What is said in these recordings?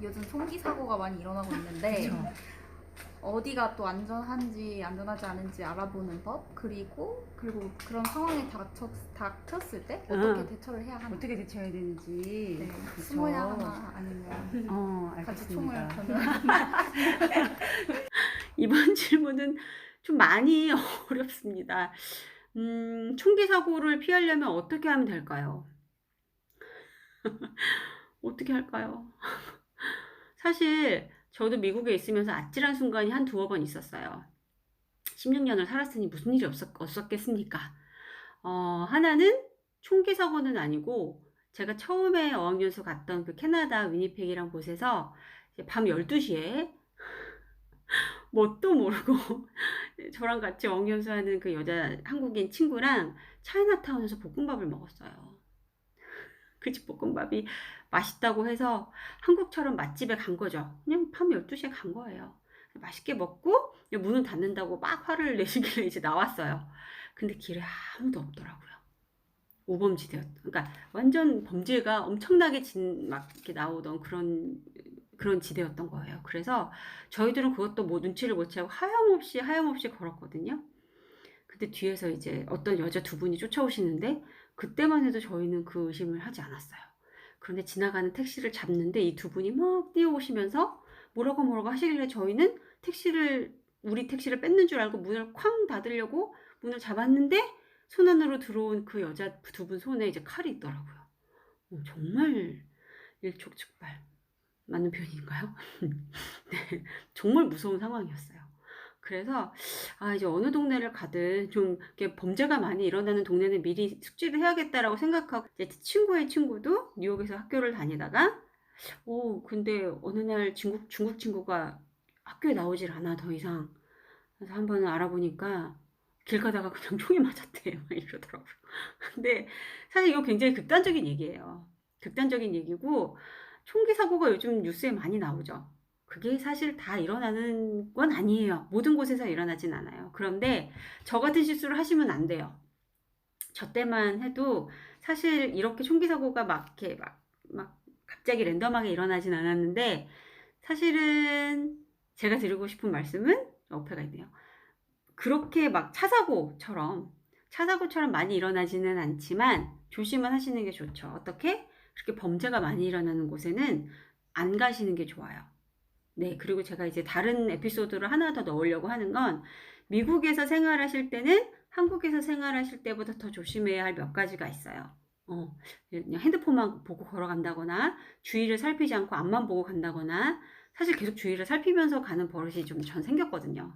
요즘 총기 사고가 많이 일어나고 있는데 그쵸. 어디가 또 안전한지 안전하지 않은지 알아보는 법, 그리고 그런 상황에 닥쳤을 때 어떻게 대처를 해야 하나. 어떻게 대처해야 되는지. 네, 그쵸. 숨어야 하나 아니면 같이 총을 알겠습니다. 겨누어야 이번 질문은 좀 많이 어렵습니다. 총기 사고를 피하려면 어떻게 하면 될까요? 어떻게 할까요? 사실 저도 미국에 있으면서 아찔한 순간이 한 두어 번 있었어요. 16년을 살았으니 무슨 일이 없었겠습니까? 하나는 총기 사고는 아니고 제가 처음에 어학연수 갔던 그 캐나다 위니펙이란 곳에서 이제 밤 12시에 뭣도 모르고 저랑 같이 어학연수하는 그 여자 한국인 친구랑 차이나타운에서 볶음밥을 먹었어요. 그 집 볶음밥이 맛있다고 해서 한국처럼 맛집에 간 거죠. 그냥 밤 12시에 간 거예요. 맛있게 먹고 문을 닫는다고 막 화를 내시길래 이제 나왔어요. 근데 길에 아무도 없더라고요. 그러니까 완전 범죄가 엄청나게 막 이렇게 나오던 그런 지대였던 거예요. 그래서 저희들은 그것도 뭐 눈치를 못 채고 하염없이 걸었거든요. 근데 뒤에서 이제 어떤 여자 두 분이 쫓아오시는데 그때만 해도 저희는 그 의심을 하지 않았어요. 그런데 지나가는 택시를 잡는데 이 두 분이 막 뛰어오시면서 뭐라고 하시길래 저희는 우리 택시를 뺏는 줄 알고 문을 쾅 닫으려고 문을 잡았는데 손 안으로 들어온 그 여자 두 분 손에 이제 칼이 있더라고요. 정말 일촉즉발. 맞는 표현인가요? 네, 정말 무서운 상황이었어요. 그래서 이제 어느 동네를 가든 좀 이렇게 범죄가 많이 일어나는 동네는 미리 숙지를 해야겠다라고 생각하고 이제 친구의 친구도 뉴욕에서 학교를 다니다가 근데 어느 날 중국 친구가 학교에 나오질 않아 더 이상. 그래서 한번 알아보니까 길 가다가 그냥 총에 맞았대 막 이러더라고요. 근데 사실 이거 굉장히 극단적인 얘기예요. 극단적인 얘기고 총기 사고가 요즘 뉴스에 많이 나오죠. 그게 사실 다 일어나는 건 아니에요. 모든 곳에서 일어나진 않아요. 그런데 저 같은 실수를 하시면 안 돼요. 저 때만 해도 사실 이렇게 총기 사고가 막 이렇게 막 갑자기 랜덤하게 일어나진 않았는데 사실은 제가 드리고 싶은 말씀은 어폐가 있네요. 그렇게 막 차사고처럼 많이 일어나지는 않지만 조심은 하시는 게 좋죠. 어떻게? 그렇게 범죄가 많이 일어나는 곳에는 안 가시는 게 좋아요. 네, 그리고 제가 이제 다른 에피소드를 하나 더 넣으려고 하는 건 미국에서 생활하실 때는 한국에서 생활하실 때보다 더 조심해야 할 몇 가지가 있어요. 그냥 핸드폰만 보고 걸어간다거나 주위를 살피지 않고 앞만 보고 간다거나 사실 계속 주위를 살피면서 가는 버릇이 좀 전 생겼거든요.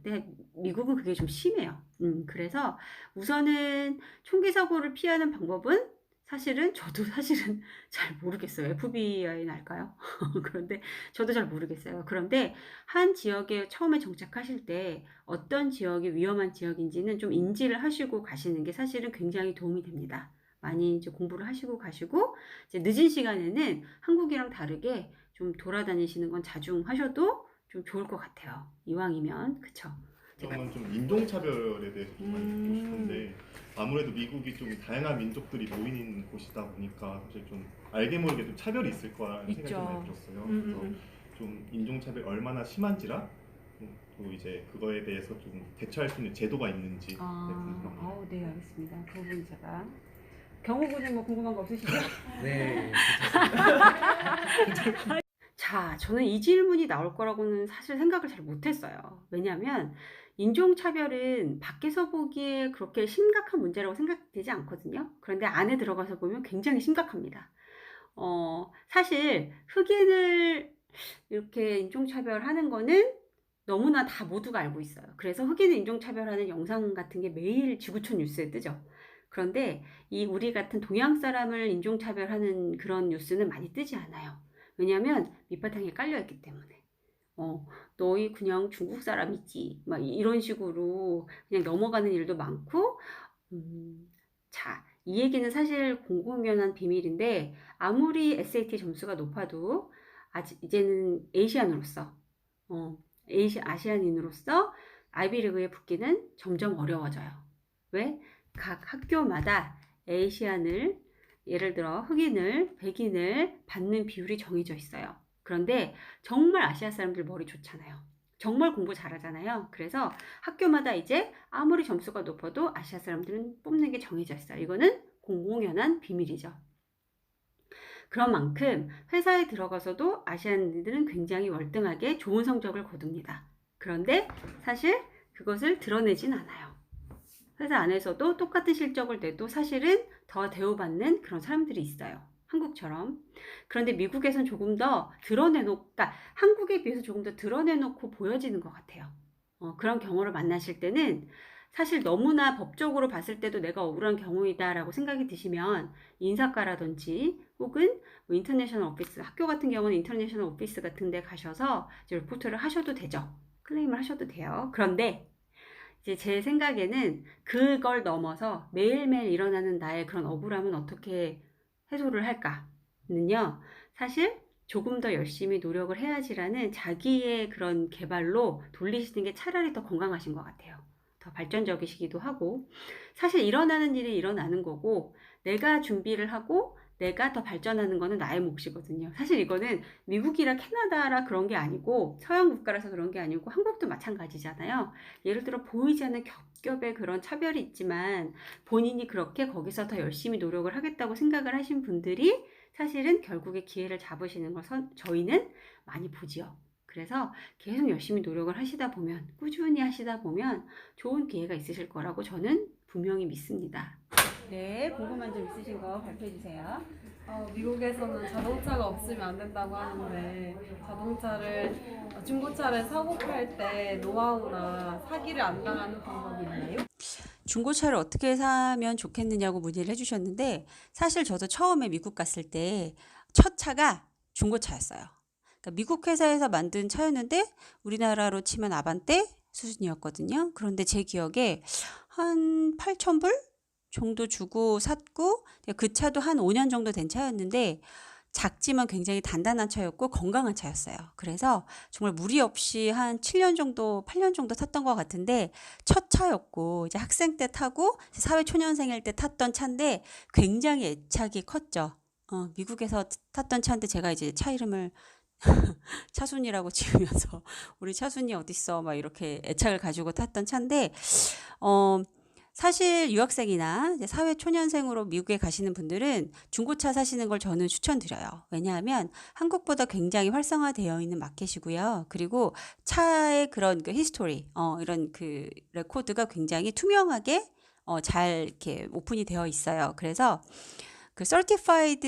근데 미국은 그게 좀 심해요. 그래서 우선은 총기 사고를 피하는 방법은 저도 사실은 잘 모르겠어요. FBI 날까요? 그런데 저도 잘 모르겠어요. 그런데 한 지역에 처음에 정착하실 때 어떤 지역이 위험한 지역인지는 좀 인지를 하시고 가시는 게 사실은 굉장히 도움이 됩니다. 많이 이제 공부를 하시고 가시고 이제 늦은 시간에는 한국이랑 다르게 좀 돌아다니시는 건 자중하셔도 좀 좋을 것 같아요. 이왕이면 그쵸? 그러면 좀 인종차별에 대해서 좀 많이 듣고 싶은데 아무래도 미국이 좀 다양한 민족들이 모이는 곳이다 보니까 사실 좀 알게 모르게 좀 차별이 있을 거라는 생각이 좀 많이 들었어요. 그래서 좀 인종차별이 얼마나 심한지랑 또 이제 그거에 대해서 좀 대처할 수 있는 제도가 있는지 궁금합니다. 네, 알겠습니다. 그 부분 제가 경호군은 뭐 궁금한 거 없으시죠? 네, 자, 저는 이 질문이 나올 거라고는 사실 생각을 잘 못했어요. 왜냐하면 인종차별은 밖에서 보기에 그렇게 심각한 문제라고 생각되지 않거든요. 그런데 안에 들어가서 보면 굉장히 심각합니다. 사실 흑인을 이렇게 인종차별하는 거는 너무나 다 모두가 알고 있어요. 그래서 흑인을 인종차별하는 영상 같은 게 매일 지구촌 뉴스에 뜨죠. 그런데 우리 같은 동양 사람을 인종차별하는 그런 뉴스는 많이 뜨지 않아요. 왜냐하면 밑바탕에 깔려있기 때문에. 너희 그냥 중국 사람이지. 막 이런 식으로 그냥 넘어가는 일도 많고, 자, 이 얘기는 사실 공공연한 비밀인데, 아무리 SAT 점수가 높아도, 이제는 아시안인으로서 아이비리그에 붙기는 점점 어려워져요. 왜? 각 학교마다 예를 들어 흑인을, 백인을 받는 비율이 정해져 있어요. 그런데 정말 아시아 사람들 머리 좋잖아요. 정말 공부 잘하잖아요. 그래서 학교마다 이제 아무리 점수가 높아도 아시아 사람들은 뽑는 게 정해져 있어요. 이거는 공공연한 비밀이죠. 그런 만큼 회사에 들어가서도 아시안들은 굉장히 월등하게 좋은 성적을 거둡니다. 그런데 사실 그것을 드러내진 않아요. 회사 안에서도 똑같은 실적을 내도 사실은 더 대우받는 그런 사람들이 있어요. 한국처럼. 그런데 미국에선 조금 더 그러니까 한국에 비해서 조금 더 드러내놓고 보여지는 것 같아요. 그런 경우를 만나실 때는 사실 너무나 법적으로 봤을 때도 내가 억울한 경우이다라고 생각이 드시면 인사과라든지 혹은 뭐 인터내셔널 오피스, 학교 같은 경우는 인터내셔널 오피스 같은 데 가셔서 이제 리포트를 하셔도 되죠. 클레임을 하셔도 돼요. 그런데 이제 제 생각에는 그걸 넘어서 매일매일 일어나는 나의 그런 억울함은 어떻게 해소를 할까는요. 사실 조금 더 열심히 노력을 해야지라는 자기의 그런 개발로 돌리시는 게 차라리 더 건강하신 것 같아요. 더 발전적이시기도 하고 사실 일어나는 일이 일어나는 거고 내가 준비를 하고 내가 더 발전하는 거는 나의 몫이거든요. 사실 이거는 미국이라 캐나다라 그런 게 아니고 서양 국가라서 그런 게 아니고 한국도 마찬가지잖아요. 예를 들어 보이지 않는 겹겹의 그런 차별이 있지만 본인이 그렇게 거기서 더 열심히 노력을 하겠다고 생각을 하신 분들이 사실은 결국에 기회를 잡으시는 걸 저희는 많이 보지요. 그래서 계속 열심히 노력을 하시다 보면 꾸준히 하시다 보면 좋은 기회가 있으실 거라고 저는 분명히 믿습니다. 네, 궁금한 점 있으신 거 발표해 주세요. 미국에서는 자동차가 없으면 안 된다고 하는데 중고차를 사고 팔 때 노하우나 사기를 안 당하는 방법이 있나요? 중고차를 어떻게 사면 좋겠느냐고 문의를 해주셨는데 사실 저도 처음에 미국 갔을 때 첫 차가 중고차였어요. 그러니까 미국 회사에서 만든 차였는데 우리나라로 치면 아반떼 수준이었거든요. 그런데 제 기억에 한 8,000불 정도 주고 샀고 그 차도 한 5년 정도 된 차였는데 작지만 굉장히 단단한 차였고 건강한 차였어요. 그래서 정말 무리 없이 한 7년 정도, 8년 정도 탔던 것 같은데 첫 차였고 이제 학생 때 타고 사회초년생일 때 탔던 차인데 굉장히 애착이 컸죠. 미국에서 탔던 차인데 제가 이제 차 이름을 차순이라고 지으면서 우리 차순이 어딨어 막 이렇게 애착을 가지고 탔던 차인데 사실 유학생이나 이제 사회 초년생으로 미국에 가시는 분들은 중고차 사시는 걸 저는 추천드려요. 왜냐하면 한국보다 굉장히 활성화되어 있는 마켓이고요. 그리고 차의 그런 그 히스토리, 이런 그 레코드가 굉장히 투명하게 잘 이렇게 오픈이 되어 있어요. 그래서 그 certified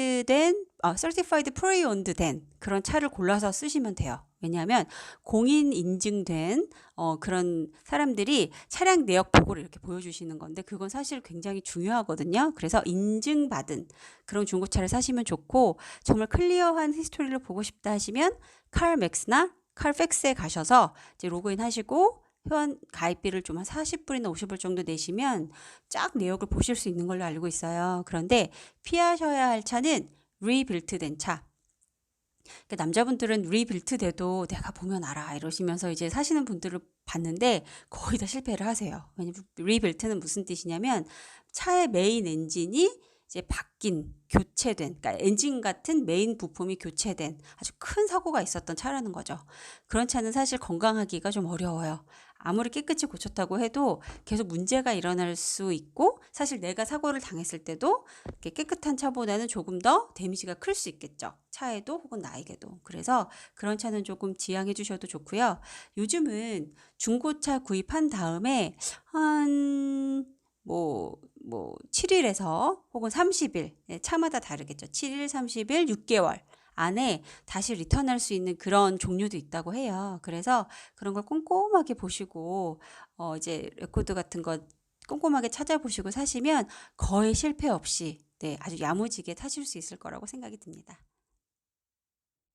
pre-owned 된 그런 차를 골라서 쓰시면 돼요. 왜냐하면 공인 인증된 그런 사람들이 차량 내역 보고를 이렇게 보여주시는 건데 그건 사실 굉장히 중요하거든요. 그래서 인증받은 그런 중고차를 사시면 좋고 정말 클리어한 히스토리를 보고 싶다 하시면 CarMax나 CarFax에 가셔서 이제 로그인 하시고 회원 가입비를 좀 한 40불이나 50불 정도 내시면 쫙 내역을 보실 수 있는 걸로 알고 있어요. 그런데 피하셔야 할 차는 리빌트 된 차. 그러니까 남자분들은 리빌트 돼도 내가 보면 알아 이러시면서 이제 사시는 분들을 봤는데 거의 다 실패를 하세요. 왜냐면 리빌트는 무슨 뜻이냐면 차의 메인 엔진이 이제 바뀐, 교체된, 그러니까 엔진 같은 메인 부품이 교체된 아주 큰 사고가 있었던 차라는 거죠. 그런 차는 사실 건강하기가 좀 어려워요. 아무리 깨끗이 고쳤다고 해도 계속 문제가 일어날 수 있고 사실 내가 사고를 당했을 때도 이렇게 깨끗한 차보다는 조금 더 데미지가 클 수 있겠죠. 차에도 혹은 나에게도. 그래서 그런 차는 조금 지양해 주셔도 좋고요. 요즘은 중고차 구입한 다음에 한 7일에서 혹은 30일, 차마다 다르겠죠. 7일, 30일, 6개월 안에 다시 리턴할 수 있는 그런 종류도 있다고 해요. 그래서 그런 걸 꼼꼼하게 보시고 이제 레코드 같은 거 꼼꼼하게 찾아보시고 사시면 거의 실패 없이 아주 야무지게 타실 수 있을 거라고 생각이 듭니다.